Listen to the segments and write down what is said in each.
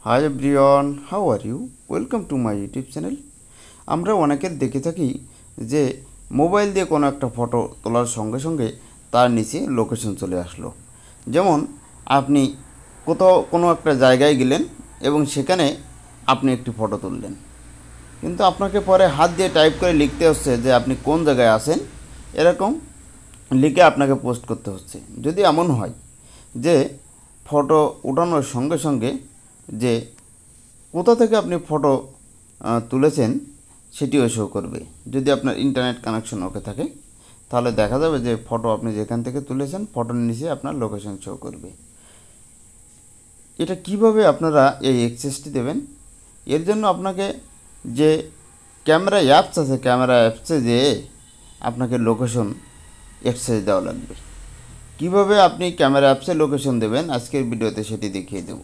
High everyone, how are you? Welcome to my YouTube channel. আমরা অনেকের দেখে থাকি যে মোবাইল দিয়ে কোনো একটা ফটো তোলার সঙ্গে সঙ্গে তার নিচে লোকেশন চলে আসলো। যেমন আপনি কোথাও কোনো একটা জায়গায় গেলেন এবং সেখানে আপনি একটি ফটো তুললেন, কিন্তু আপনাকে পরে হাত দিয়ে টাইপ করে লিখতে হচ্ছে যে আপনি কোন জায়গায় আছেন, এরকম লিখে আপনাকে পোস্ট করতে হচ্ছে। যদি এমন হয় যে ফটো ওঠানোর সঙ্গে সঙ্গে যে কোথা থেকে আপনি ফটো তুলেছেন সেটিও শো করবে। যদি আপনার ইন্টারনেট কানেকশন ওকে থাকে তাহলে দেখা যাবে যে ফটো আপনি যেখান থেকে তুলেছেন ফটোর নিচে আপনার লোকেশন শো করবে। এটা কিভাবে আপনারা এই অ্যাক্সেসটি দেবেন? এর জন্য আপনাকে যে ক্যামেরা অ্যাপস আছে, ক্যামেরা অ্যাপসে যেয়ে আপনাকে লোকেশন অ্যাক্সেস দেওয়া লাগবে। কিভাবে আপনি ক্যামেরা অ্যাপসে লোকেশন দেবেন আজকের ভিডিওতে সেটি দেখিয়ে দেব।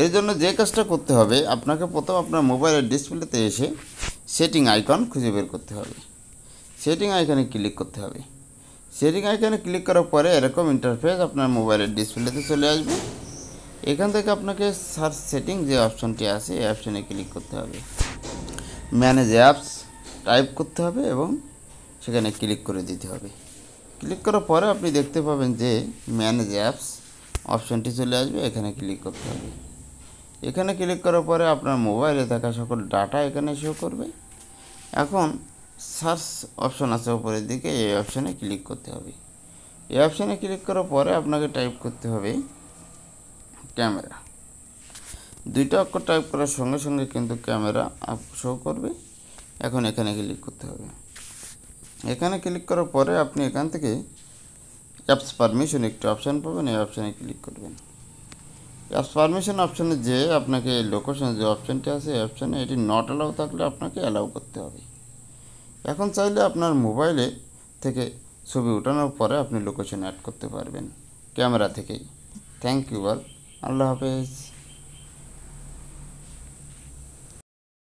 এর জন্য যে কাজটা করতে হবে, আপনাকে প্রথম আপনার মোবাইলের ডিসপ্লেতে এসে সেটিং আইকন খুঁজে বের করতে হবে। সেটিং আইকনে ক্লিক করতে হবে। সেটিং আইকনে ক্লিক করার পরে এরকম ইন্টারফেস আপনার মোবাইলের ডিসপ্লেতে চলে আসবে। এখান থেকে আপনাকে সার্চ সেটিং যে অপশনটি আছে এই অপশনে ক্লিক করতে হবে। ম্যানেজ অ্যাপস টাইপ করতে হবে এবং সেখানে ক্লিক করে দিতে হবে। ক্লিক করার পরে আপনি দেখতে পাবেন যে ম্যানেজ অ্যাপস অপশনটি চলে আসবে, এখানে ক্লিক করতে হবে। এখানে ক্লিক করার পরে আপনার মোবাইলে থাকা সকল ডাটা এখানে শো করবে। এখন সার্চ অপশন আছে উপরের দিকে, এই অপশানে ক্লিক করতে হবে। এই অপশানে ক্লিক করার পরে আপনাকে টাইপ করতে হবে ক্যামেরা। দুইটা অক্ষর টাইপ করার সঙ্গে সঙ্গে কিন্তু ক্যামেরা শো করবে। এখন এখানে ক্লিক করতে হবে। এখানে ক্লিক করার পরে আপনি এখান থেকে অ্যাপস পারমিশন একটি অপশান পাবেন, এই অপশানে ক্লিক করবেন। অ্যাপস পারমিশন অপশানে যে আপনাকে লোকেশন যে অপশানটি আছে এই অপশানে এটি নট অ্যালাউ থাকলে আপনাকে অ্যালাউ করতে হবে। এখন চাইলে আপনার মোবাইলে থেকে ছবি ওঠানোর পরে আপনি লোকেশন অ্যাড করতে পারবেন ক্যামেরা থেকেই। থ্যাংক ইউ অল, আল্লাহ হাফেজ।